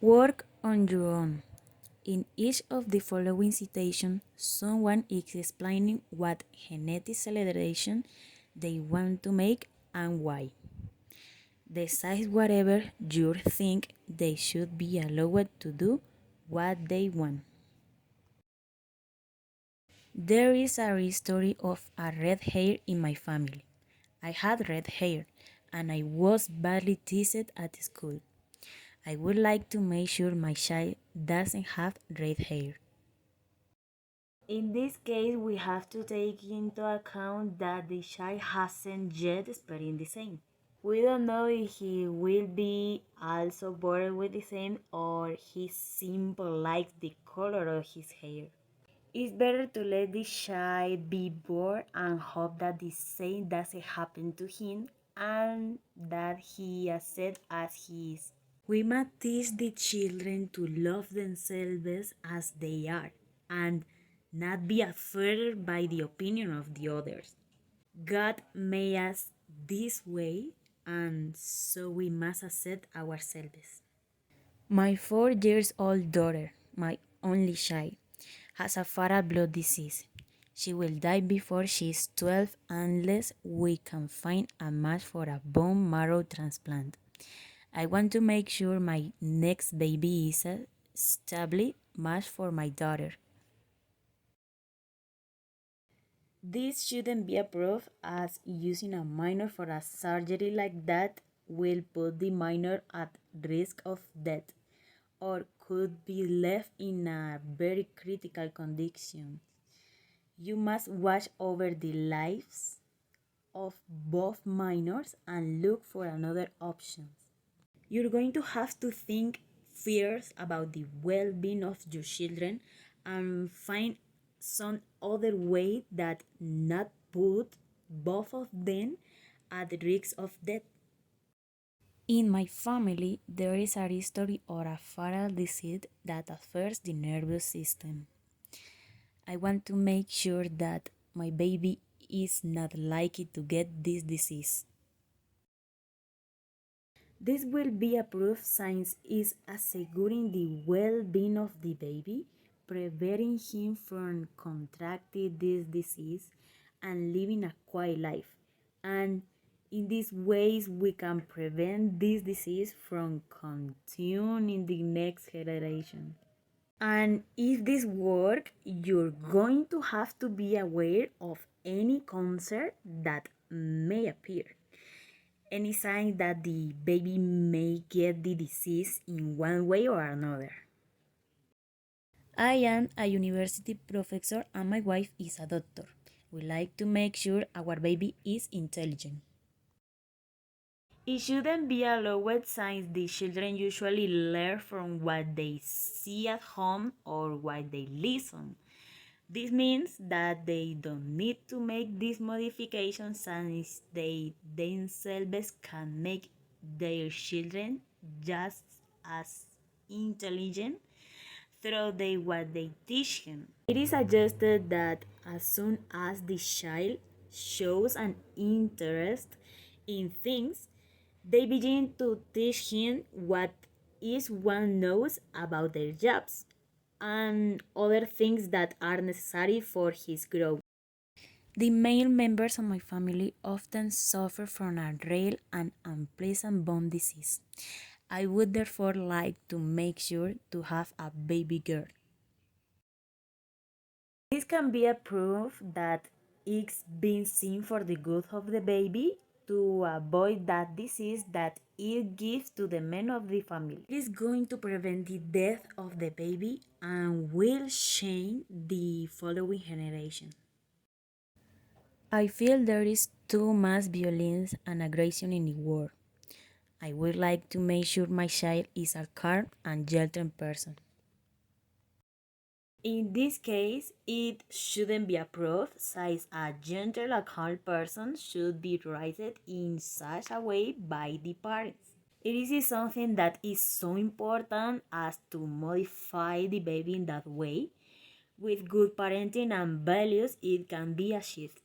Work on your own. In each of the following citations, someone is explaining what genetic celebration they want to make and why. Decide whatever you think they should be allowed to do what they want. There is a history of a red hair in my family. I had red hair and I was badly teased at school. I would like to make sure my child doesn't have red hair. In this case, we have to take into account that the child hasn't yet experienced the same. We don't know if he will be also born with the same or he simply likes the color of his hair. It's better to let the child be born and hope that the same doesn't happen to him and that he accepts as he is. We must teach the children to love themselves as they are and not be affected by the opinion of the others. God made us this way, and so we must accept ourselves. My 4 years old daughter, my only child, has a fatal blood disease. She will die before she is 12 unless we can find a match for a bone marrow transplant. I want to make sure my next baby is a stable match for my daughter. This shouldn't be approved as using a minor for a surgery like that will put the minor at risk of death or could be left in a very critical condition. You must watch over the lives of both minors and look for another options. You're going to have to think first about the well-being of your children and find some other way that not put both of them at risk of death. In my family, there is a history of a fatal disease that affects the nervous system. I want to make sure that my baby is not likely to get this disease. This will be approved since it's assuring the well-being of the baby, preventing him from contracting this disease and living a quiet life. And in these ways, we can prevent this disease from continuing in the next generation. And if this works, you're going to have to be aware of any concern that may appear. Any sign that the baby may get the disease in one way or another. I am a university professor and my wife is a doctor. We like to make sure our baby is intelligent. It shouldn't be allowed since the children usually learn from what they see at home or what they listen. This means that they don't need to make these modifications since they themselves can make their children just as intelligent through what they teach him. It is suggested that as soon as the child shows an interest in things, they begin to teach him what each one knows about their jobs and other things that are necessary for his growth. The male members of my family often suffer from a rare and unpleasant bone disease. I would therefore like to make sure to have a baby girl. This can be a proof that it's being seen for the good of the baby to avoid that disease that it gives to the men of the family. It is going to prevent the death of the baby and will change the following generation. I feel there is too much violence and aggression in the world. I would like to make sure my child is a calm and gentle person. In this case, it shouldn't be approved since a gentle and calm person should be raised in such a way by the parents. It is something that is so important as to modify the baby in that way. With good parenting and values, it can be achieved.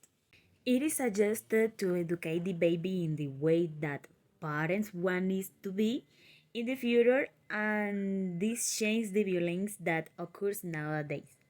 It is suggested to educate the baby in the way that parents want it to be in the future, and this changes the violence that occurs nowadays.